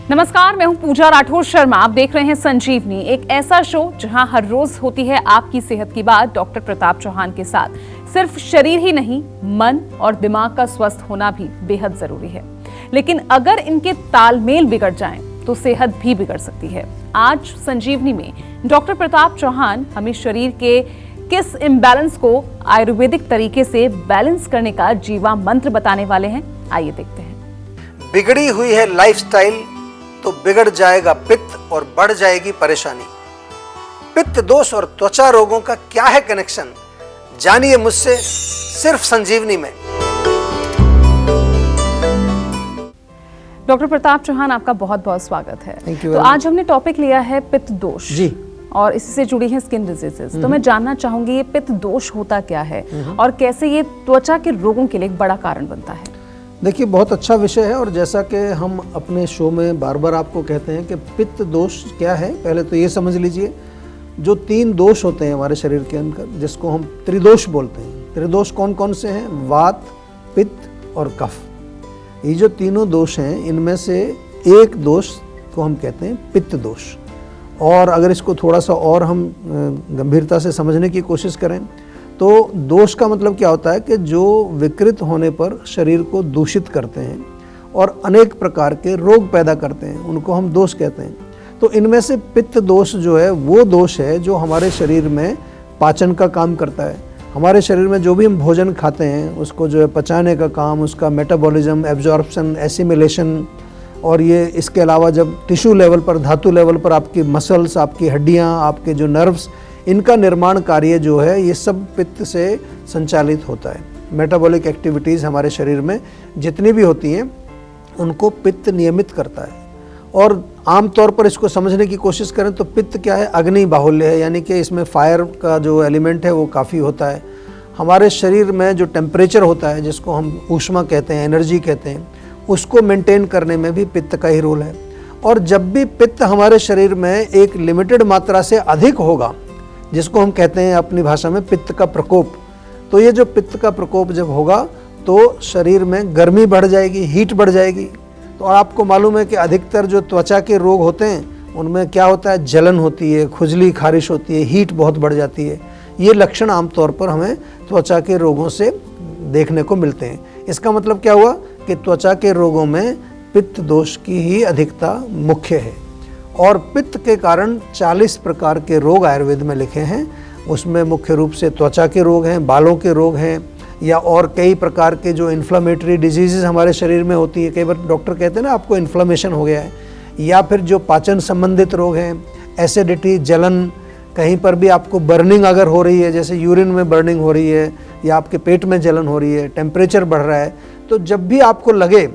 नमस्कार, मैं हूं पूजा राठौर शर्मा। आप देख रहे हैं संजीवनी, एक ऐसा शो जहां हर रोज होती है आपकी सेहत की बात डॉक्टर प्रताप चौहान के साथ। सिर्फ शरीर ही नहीं, मन और दिमाग का स्वस्थ होना भी बेहद जरूरी है, लेकिन अगर इनके तालमेल बिगड़ जाएं तो सेहत भी बिगड़ सकती है। आज संजीवनी में डॉक्टर प्रताप चौहान हमें शरीर के किस इम्बैलेंस को आयुर्वेदिक तरीके से बैलेंस करने का जीवा मंत्र बताने वाले हैं। आइए देखते हैं। बिगड़ी हुई है लाइफस्टाइल तो बिगड़ जाएगा पित्त और बढ़ जाएगी परेशानी। पित्त दोष और त्वचा रोगों का क्या है कनेक्शन, जानिए मुझसे सिर्फ संजीवनी में। डॉक्टर प्रताप चौहान, आपका बहुत बहुत स्वागत है। तो आज हमने टॉपिक लिया है पित्त दोष जी, और इससे जुड़ी है स्किन डिजीजेस। तो मैं जानना चाहूंगी ये पित्त दोष होता क्या है और कैसे ये त्वचा के रोगों के लिए एक बड़ा कारण बनता है। देखिए बहुत अच्छा विषय है और जैसा कि हम अपने शो में बार बार आपको कहते हैं कि पित्त दोष क्या है, पहले तो ये समझ लीजिए जो 3 दोष होते हैं हमारे शरीर के अंदर जिसको हम त्रिदोष बोलते हैं। त्रिदोष कौन कौन से हैं? वात, पित्त और कफ। ये जो तीनों दोष हैं इनमें से एक दोष को हम कहते हैं पित्त दोष। और अगर इसको थोड़ा सा और हम गंभीरता से समझने की कोशिश करें तो दोष का मतलब क्या होता है कि जो विकृत होने पर शरीर को दूषित करते हैं और अनेक प्रकार के रोग पैदा करते हैं, उनको हम दोष कहते हैं। तो इनमें से पित्त दोष जो है वो दोष है जो हमारे शरीर में पाचन का काम करता है। हमारे शरीर में जो भी हम भोजन खाते हैं उसको जो है पचाने का काम, उसका मेटाबॉलिज्म, एब्जॉर्प्शन, एसिमिलेशन, और ये इसके अलावा जब टिश्यू लेवल पर, धातु लेवल पर आपकी मसल्स, आपकी हड्डियाँ, आपके जो नर्व्स, इनका निर्माण कार्य जो है ये सब पित्त से संचालित होता है। मेटाबॉलिक एक्टिविटीज़ हमारे शरीर में जितनी भी होती हैं उनको पित्त नियमित करता है। और आमतौर पर इसको समझने की कोशिश करें तो पित्त क्या है? अग्नि बाहुल्य है, यानी कि इसमें फायर का जो एलिमेंट है वो काफ़ी होता है। हमारे शरीर में जो टेम्परेचर होता है जिसको हम ऊष्मा कहते हैं, एनर्जी कहते हैं, उसको मेंटेन करने में भी पित्त का ही रोल है। और जब भी पित्त हमारे शरीर में एक लिमिटेड मात्रा से अधिक होगा, जिसको हम कहते हैं अपनी भाषा में पित्त का प्रकोप, तो ये जो पित्त का प्रकोप जब होगा तो शरीर में गर्मी बढ़ जाएगी, हीट बढ़ जाएगी। तो आपको मालूम है कि अधिकतर जो त्वचा के रोग होते हैं उनमें क्या होता है? जलन होती है, खुजली खारिश होती है, हीट बहुत बढ़ जाती है। ये लक्षण आमतौर पर हमें त्वचा के रोगों से देखने को मिलते हैं। इसका मतलब क्या हुआ कि त्वचा के रोगों में पित्त दोष की ही अधिकता मुख्य है। और पित्त के कारण 40 प्रकार के रोग आयुर्वेद में लिखे हैं। उसमें मुख्य रूप से त्वचा के रोग हैं, बालों के रोग हैं, या और कई प्रकार के जो इन्फ्लामेटरी डिजीज़ हमारे शरीर में होती है। कई बार डॉक्टर कहते हैं ना आपको इन्फ्लामेशन हो गया है, या फिर जो पाचन संबंधित रोग हैं, एसिडिटी, जलन, कहीं पर भी आपको बर्निंग अगर हो रही है, जैसे यूरिन में बर्निंग हो रही है या आपके पेट में जलन हो रही है, टेम्परेचर बढ़ रहा है, तो जब भी आपको लगे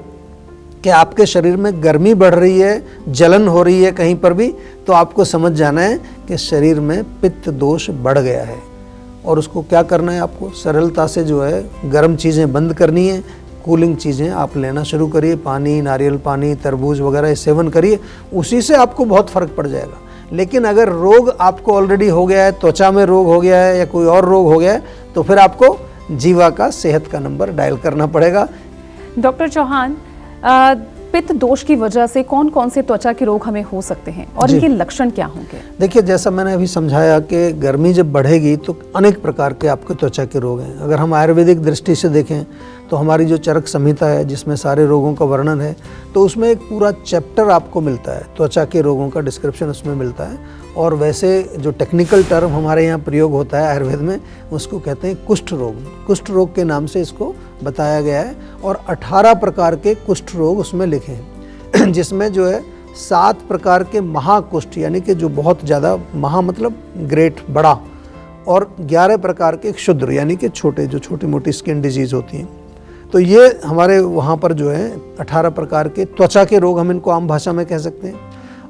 कि आपके शरीर में गर्मी बढ़ रही है, जलन हो रही है कहीं पर भी, तो आपको समझ जाना है कि शरीर में पित्त दोष बढ़ गया है। और उसको क्या करना है? आपको सरलता से जो है गर्म चीज़ें बंद करनी है, कूलिंग चीज़ें आप लेना शुरू करिए, पानी, नारियल पानी, तरबूज वगैरह सेवन करिए, उसी से आपको बहुत फ़र्क पड़ जाएगा। लेकिन अगर रोग आपको ऑलरेडी हो गया है, त्वचा में रोग हो गया है या कोई और रोग हो गया है, तो फिर आपको जीवा का सेहत का नंबर डायल करना पड़ेगा। डॉक्टर चौहान, पित्त दोष की वजह से कौन कौन से त्वचा के रोग हमें हो सकते हैं और इनके लक्षण क्या होंगे? देखिए, जैसा मैंने अभी समझाया कि गर्मी जब बढ़ेगी तो अनेक प्रकार के आपके त्वचा के रोग हैं। अगर हम आयुर्वेदिक दृष्टि से देखें तो हमारी जो चरक संहिता है जिसमें सारे रोगों का वर्णन है, तो उसमें एक पूरा चैप्टर आपको मिलता है, त्वचा के रोगों का डिस्क्रिप्शन उसमें मिलता है। और वैसे जो टेक्निकल टर्म हमारे यहाँ प्रयोग होता है आयुर्वेद में, उसको कहते हैं कुष्ठ रोग। कुष्ठ रोग के नाम से इसको बताया गया है। और 18 प्रकार के कुष्ठ रोग उसमें लिखे हैं जिसमें जो है 7 प्रकार के महाकुष्ठ, यानी कि जो बहुत ज़्यादा, महा मतलब ग्रेट, बड़ा, और 11 प्रकार के क्षुद्र, यानी कि छोटे, जो छोटी मोटी स्किन डिजीज़ होती हैं। तो ये हमारे वहाँ पर जो है 18 प्रकार के त्वचा के रोग, हम इनको आम भाषा में कह सकते हैं।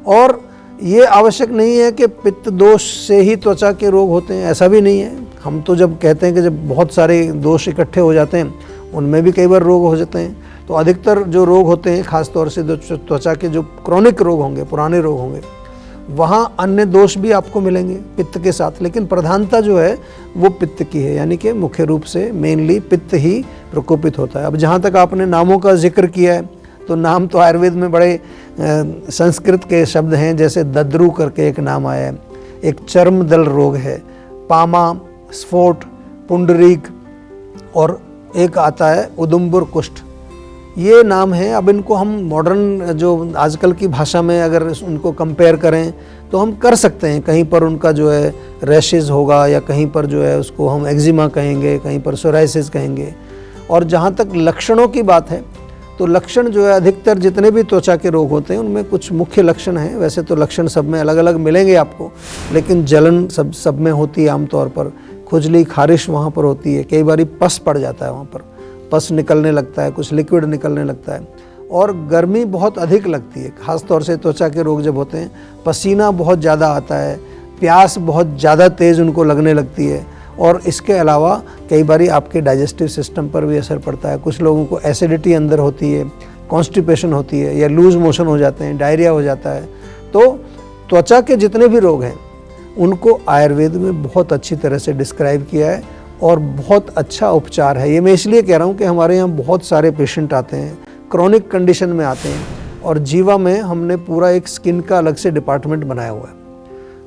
और ये आवश्यक नहीं है कि पित्त दोष से ही त्वचा के रोग होते हैं, ऐसा भी नहीं है। हम तो जब कहते हैं कि जब बहुत सारे दोष इकट्ठे हो जाते हैं उनमें भी कई बार रोग हो जाते हैं। तो अधिकतर जो रोग होते हैं, खासतौर से त्वचा के जो क्रॉनिक रोग होंगे, पुराने रोग होंगे, वहाँ अन्य दोष भी आपको मिलेंगे पित्त के साथ, लेकिन प्रधानता जो है वो पित्त की है, यानी कि मुख्य रूप से मेनली पित्त ही प्रकोपित होता है। अब जहाँ तक आपने नामों का जिक्र किया है तो नाम तो आयुर्वेद में बड़े संस्कृत के शब्द हैं, जैसे दद्रु करके एक नाम आया है, एक चर्म दल रोग है, पामा, स्फोट, पुंडरीक, और एक आता है उदुम्बर कुष्ठ। ये नाम है। अब इनको हम मॉडर्न जो आजकल की भाषा में अगर उनको कंपेयर करें तो हम कर सकते हैं। कहीं पर उनका जो है रैशेज होगा, या कहीं पर जो है उसको हम एक्जिमा कहेंगे, कहीं पर सोराइसिस कहेंगे। और जहाँ तक लक्षणों की बात है तो लक्षण जो है अधिकतर जितने भी त्वचा के रोग होते हैं उनमें कुछ मुख्य लक्षण हैं। वैसे तो लक्षण सब में अलग अलग मिलेंगे आपको, लेकिन जलन सब में होती है आमतौर पर, खुजली खारिश वहाँ पर होती है, कई बार पस पड़ जाता है, वहाँ पर पस निकलने लगता है, कुछ लिक्विड निकलने लगता है, और गर्मी बहुत अधिक लगती है। खास तौर से त्वचा के रोग जब होते हैं पसीना बहुत ज़्यादा आता है, प्यास बहुत ज़्यादा तेज़ उनको लगने लगती है, और इसके अलावा कई बार आपके डाइजेस्टिव सिस्टम पर भी असर पड़ता है। कुछ लोगों को एसिडिटी अंदर होती है, कॉन्स्टिपेशन होती है, या लूज मोशन हो जाते हैं, डायरिया हो जाता है। तो त्वचा के जितने भी रोग हैं उनको आयुर्वेद में बहुत अच्छी तरह से डिस्क्राइब किया है, और बहुत अच्छा उपचार है। ये मैं इसलिए कह रहा हूँ कि हमारे यहाँ बहुत सारे पेशेंट आते हैं, क्रॉनिक कंडीशन में आते हैं, और जीवा में हमने पूरा एक स्किन का अलग से डिपार्टमेंट बनाया हुआ है।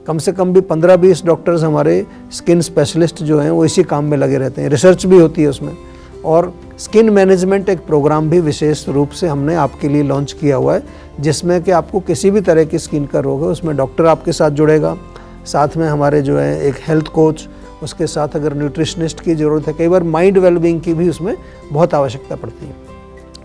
कम से कम भी 15-20 डॉक्टर्स हमारे स्किन स्पेशलिस्ट जो हैं वो इसी काम में लगे रहते हैं। रिसर्च भी होती है उसमें, और स्किन मैनेजमेंट एक प्रोग्राम भी विशेष रूप से हमने आपके लिए लॉन्च किया हुआ है, जिसमें कि आपको किसी भी तरह की स्किन का रोग है उसमें डॉक्टर आपके साथ जुड़ेगा, साथ में हमारे जो है एक हेल्थ कोच, उसके साथ अगर न्यूट्रिशनिस्ट की ज़रूरत है, कई बार माइंड वेलबींग की भी उसमें बहुत आवश्यकता पड़ती है।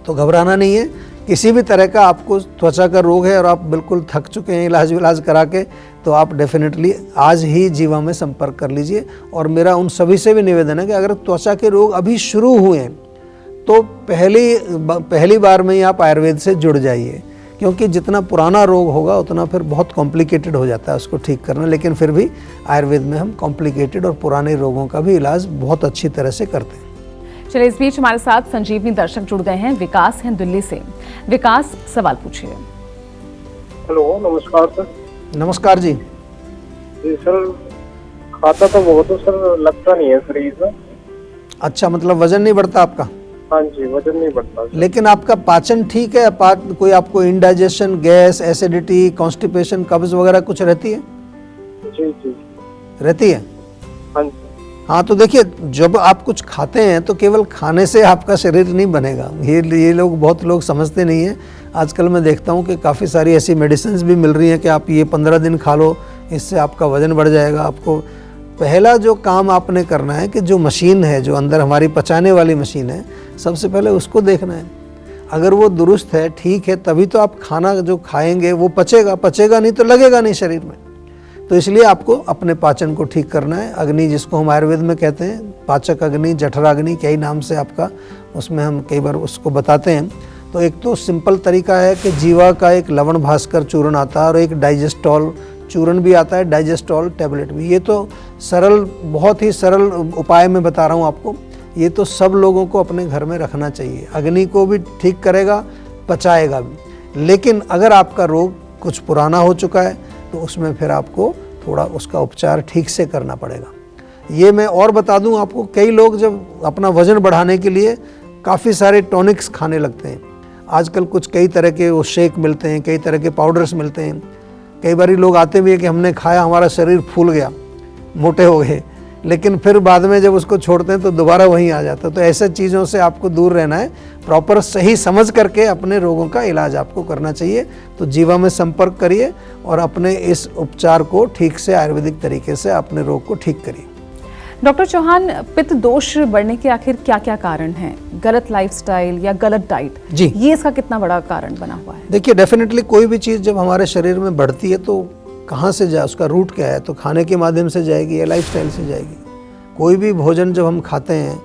तो घबराना नहीं है। किसी भी तरह का आपको त्वचा का रोग है और आप बिल्कुल थक चुके हैं इलाज करा के, तो आप डेफिनेटली आज ही जीवा में संपर्क कर लीजिए। और मेरा उन सभी से भी निवेदन है कि अगर त्वचा के रोग अभी शुरू हुए हैं तो पहली बार में ही आप आयुर्वेद से जुड़ जाइए, क्योंकि जितना पुराना रोग होगा उतना फिर बहुत कॉम्प्लिकेटेड हो जाता है उसको ठीक करना। लेकिन फिर भी आयुर्वेद में हम कॉम्प्लिकेटेड और पुराने रोगों का भी इलाज बहुत अच्छी तरह से करते हैं। चलिए, इस बीच हमारे साथ संजीवनी दर्शक जुड़ गए हैं। विकास हैं दिल्ली से। विकास, सवाल पूछिए। हेलो, नमस्कार सर। नमस्कार जी। जी सर, खाता तो बहुत है सर, लगता नहीं है शरीर में। अच्छा, मतलब वजन नहीं बढ़ता आपका? हाँ जी, वजन नहीं बढ़ता। लेकिन आपका पाचन ठीक है? कोई आपको इंडाइजेशन, गैस, एसिडिटी, कॉन्स्टिपेशन, कब्ज वगैरह कुछ रहती है? जी जी रहती है। हाँ जी। हाँ, तो देखिए, जब आप कुछ खाते हैं तो केवल खाने से आपका शरीर नहीं बनेगा। ये बहुत लोग समझते नहीं हैं। आजकल मैं देखता हूँ कि काफ़ी सारी ऐसी मेडिसिन भी मिल रही हैं कि आप ये 15 दिन खा लो, इससे आपका वजन बढ़ जाएगा। आपको पहला जो काम आपने करना है कि जो मशीन है, जो अंदर हमारी पचाने वाली मशीन है, सबसे पहले उसको देखना है। अगर वो दुरुस्त है, ठीक है, तभी तो आप खाना जो खाएंगे वो पचेगा नहीं तो लगेगा नहीं शरीर में। तो इसलिए आपको अपने पाचन को ठीक करना है। अग्नि, जिसको हम आयुर्वेद में कहते हैं पाचक अग्नि, जठराग्नि, कई नाम से आपका उसमें हम कई बार उसको बताते हैं। तो एक तो सिंपल तरीका है कि जीवा का एक लवण भास्कर चूर्ण आता है, और एक डाइजेस्टॉल चूर्ण भी आता है, डाइजेस्टॉल टैबलेट भी। ये तो सरल, बहुत ही सरल उपाय मैं बता रहा हूँ आपको। ये तो सब लोगों को अपने घर में रखना चाहिए। अग्नि को भी ठीक करेगा, पचाएगा भी। लेकिन अगर आपका रोग कुछ पुराना हो चुका है तो उसमें फिर आपको थोड़ा उसका उपचार ठीक से करना पड़ेगा। ये मैं और बता दूं आपको, कई लोग जब अपना वज़न बढ़ाने के लिए काफ़ी सारे टॉनिक्स खाने लगते हैं। आजकल कई तरह के वो शेक मिलते हैं, कई तरह के पाउडर्स मिलते हैं। कई बार लोग आते भी है कि हमने खाया, हमारा शरीर फूल गया, मोटे हो गए, लेकिन फिर बाद में जब उसको छोड़ते हैं तो दोबारा वहीं आ जाता है। तो ऐसे चीज़ों से आपको दूर रहना है। प्रॉपर सही समझ करके अपने रोगों का इलाज आपको करना चाहिए। तो जीवा में संपर्क करिए और अपने इस उपचार को ठीक से आयुर्वेदिक तरीके से अपने रोग को ठीक करिए। डॉक्टर चौहान, पित्त दोष बढ़ने के आखिर क्या क्या कारण हैं? गलत लाइफस्टाइल या गलत डाइट, जी, ये इसका कितना बड़ा कारण बना हुआ है? देखिए, डेफिनेटली कोई भी चीज़ जब हमारे शरीर में बढ़ती है तो कहाँ से जाए, उसका रूट क्या है? तो खाने के माध्यम से जाएगी या लाइफस्टाइल से जाएगी। कोई भी भोजन जब हम खाते हैं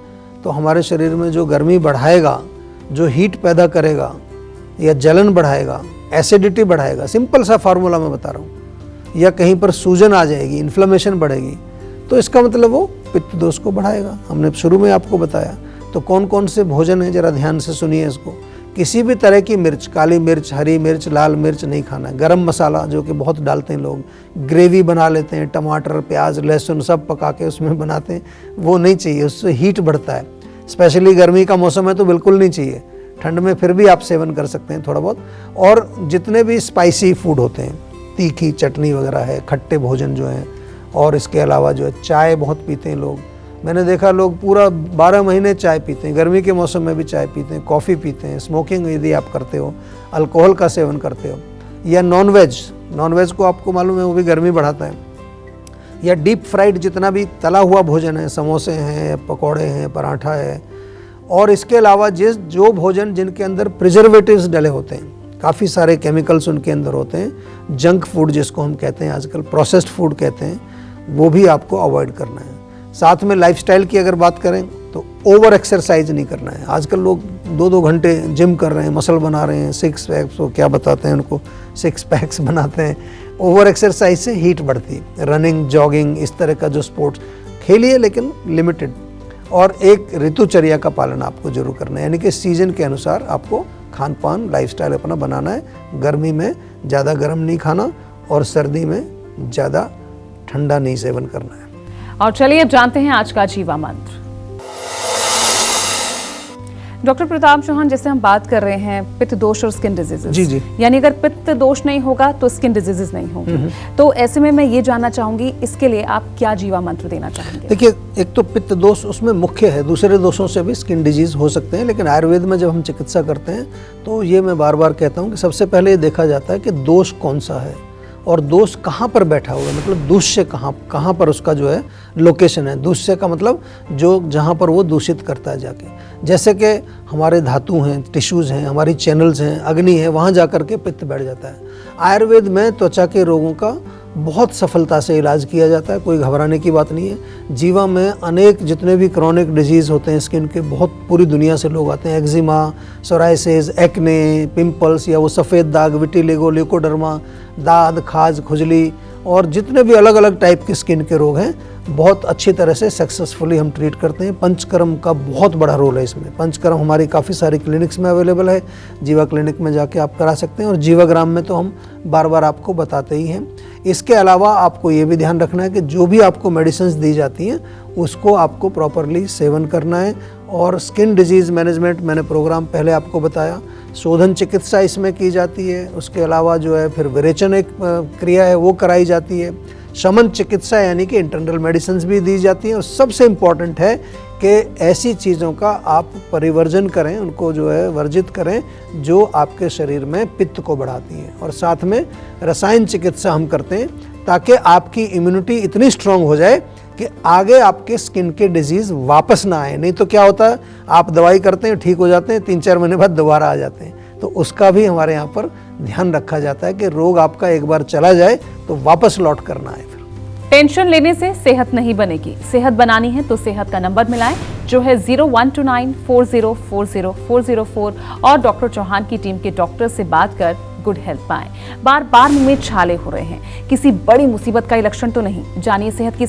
तो हमारे शरीर में जो गर्मी बढ़ाएगा, जो हीट पैदा करेगा, या जलन बढ़ाएगा, एसिडिटी बढ़ाएगा, सिंपल सा फार्मूला मैं बता रहा हूँ, या कहीं पर सूजन आ जाएगी, इन्फ्लेमेशन बढ़ेगी, तो इसका मतलब वो पित्त दोष को बढ़ाएगा। हमने शुरू में आपको बताया। तो कौन कौन से भोजन है, जरा ध्यान से सुनिए इसको। किसी भी तरह की मिर्च, काली मिर्च, हरी मिर्च, लाल मिर्च नहीं खाना है। गरम मसाला जो कि बहुत डालते हैं लोग, ग्रेवी बना लेते हैं, टमाटर, प्याज, लहसुन सब पका के उसमें बनाते हैं, वो नहीं चाहिए, उससे हीट बढ़ता है। स्पेशली गर्मी का मौसम है तो बिल्कुल नहीं चाहिए। ठंड में फिर भी आप सेवन कर सकते हैं थोड़ा बहुत। और जितने भी स्पाइसी फूड होते हैं, तीखी चटनी वगैरह है, खट्टे भोजन जो हैं, और इसके अलावा जो है चाय बहुत पीते हैं लोग। मैंने देखा लोग पूरा 12 महीने चाय पीते हैं, गर्मी के मौसम में भी चाय पीते हैं, कॉफ़ी पीते हैं, स्मोकिंग यदि आप करते हो, अल्कोहल का सेवन करते हो, या नॉनवेज को आपको मालूम है वो भी गर्मी बढ़ाता है, या डीप फ्राइड जितना भी तला हुआ भोजन है, समोसे हैं, पकौड़े हैं, पराठा है, और इसके अलावा जो भोजन जिनके अंदर प्रिजर्वेटिव्स डले होते हैं, काफ़ी सारे केमिकल्स उनके अंदर होते हैं, जंक फूड जिसको हम कहते हैं आजकल, प्रोसेस्ड फूड कहते हैं, वो भी आपको अवॉइड करना है। साथ में लाइफस्टाइल की अगर बात करें तो ओवर एक्सरसाइज नहीं करना है। आजकल लोग 2-2 घंटे जिम कर रहे हैं, मसल बना रहे हैं, 6 पैक्स, वो क्या बताते हैं उनको, 6 पैक्स बनाते हैं। ओवर एक्सरसाइज से हीट बढ़ती है। रनिंग, जॉगिंग, इस तरह का जो स्पोर्ट्स खेलिए, लेकिन लिमिटेड, और एक ऋतुचर्या का पालन आपको जरूर करना है, यानी कि सीजन के अनुसार आपको खान पान लाइफस्टाइल अपना बनाना है। गर्मी में ज़्यादा गर्म नहीं खाना और सर्दी में ज़्यादा ठंडा नहीं सेवन करना है। और चलिए अब जानते हैं आज का जीवा मंत्र। डॉक्टर प्रताप चौहान, जैसे हम बात कर रहे हैं पित्त दोष और स्किन डिजीजेस, जी। यानी अगर पित्त दोष नहीं होगा तो स्किन डिजीजेस नहीं होंगे, तो ऐसे में मैं ये जानना चाहूंगी, इसके लिए आप क्या जीवा मंत्र देना चाहेंगे? देखिए, एक तो पित्त दोष उसमें मुख्य है, दूसरे दोषों से भी स्किन डिजीज हो सकते हैं, लेकिन आयुर्वेद में जब हम चिकित्सा करते हैं तो ये मैं बार बार कहता हूँ कि सबसे पहले ये देखा जाता है कि दोष कौन सा है और दोष कहाँ पर बैठा हुआ है, मतलब दूष्य कहाँ पर उसका जो है लोकेशन है। दूष्य का मतलब जो जहाँ पर वो दूषित करता है जाके, जैसे कि हमारे धातु हैं, टिश्यूज़ हैं, हमारी चैनल्स हैं, अग्नि है, वहाँ जा कर के पित्त बैठ जाता है। आयुर्वेद में त्वचा के रोगों का बहुत सफलता से इलाज किया जाता है, कोई घबराने की बात नहीं है। जीवा में अनेक जितने भी क्रॉनिक डिजीज़ होते हैं स्किन के, बहुत पूरी दुनिया से लोग आते हैं। एक्जिमा, सोराइसिस, एक्ने, पिंपल्स, या वो सफ़ेद दाग, विटिलिगो, ल्यूकोडर्मा, दाद, खाज, खुजली, और जितने भी अलग अलग टाइप के स्किन के रोग हैं, बहुत अच्छी तरह से सक्सेसफुली हम ट्रीट करते हैं। पंचकर्म का बहुत बड़ा रोल है इसमें। पंचकर्म हमारी काफ़ी सारी क्लिनिक्स में अवेलेबल है, जीवा क्लिनिक में जाके आप करा सकते हैं, और जीवाग्राम में तो हम बार बार आपको बताते ही हैं। इसके अलावा आपको ये भी ध्यान रखना है कि जो भी आपको मेडिसिन्स दी जाती हैं उसको आपको प्रॉपरली सेवन करना है। और स्किन डिजीज़ मैनेजमेंट मैंने प्रोग्राम पहले आपको बताया, शोधन चिकित्सा इसमें की जाती है। उसके अलावा जो है फिर विरेचन एक क्रिया है वो कराई जाती है। शमन चिकित्सा यानी कि इंटरनल मेडिसिन्स भी दी जाती हैं। और सबसे इम्पॉर्टेंट है कि ऐसी चीज़ों का आप परिवर्जन करें, उनको जो है वर्जित करें जो आपके शरीर में पित्त को बढ़ाती हैं। और साथ में रसायन चिकित्सा हम करते हैं ताकि आपकी इम्यूनिटी इतनी स्ट्रांग हो जाए कि आगे आपके स्किन के डिजीज़ वापस ना आए। नहीं तो क्या होता है, आप दवाई करते हैं, ठीक हो जाते हैं, 3-4 महीने बाद दोबारा आ जाते हैं। तो उसका भी हमारे यहाँ पर ध्यान रखा जाता है कि रोग आपका एक बार चला जाए तो वापस लौट करना है। फिर टेंशन लेने से सेहत नहीं बनेगी, सेहत बनानी है तो सेहत का नंबर मिलाएं जो है 0129404004 और डॉक्टर चौहान की टीम के डॉक्टर से बात कर गुड हेल्थ पाएं। बार बार मुंह में छाले हो रहे हैं, किसी बड़ी मुसीबत का लक्षण तो नहीं। जानिए सेहत की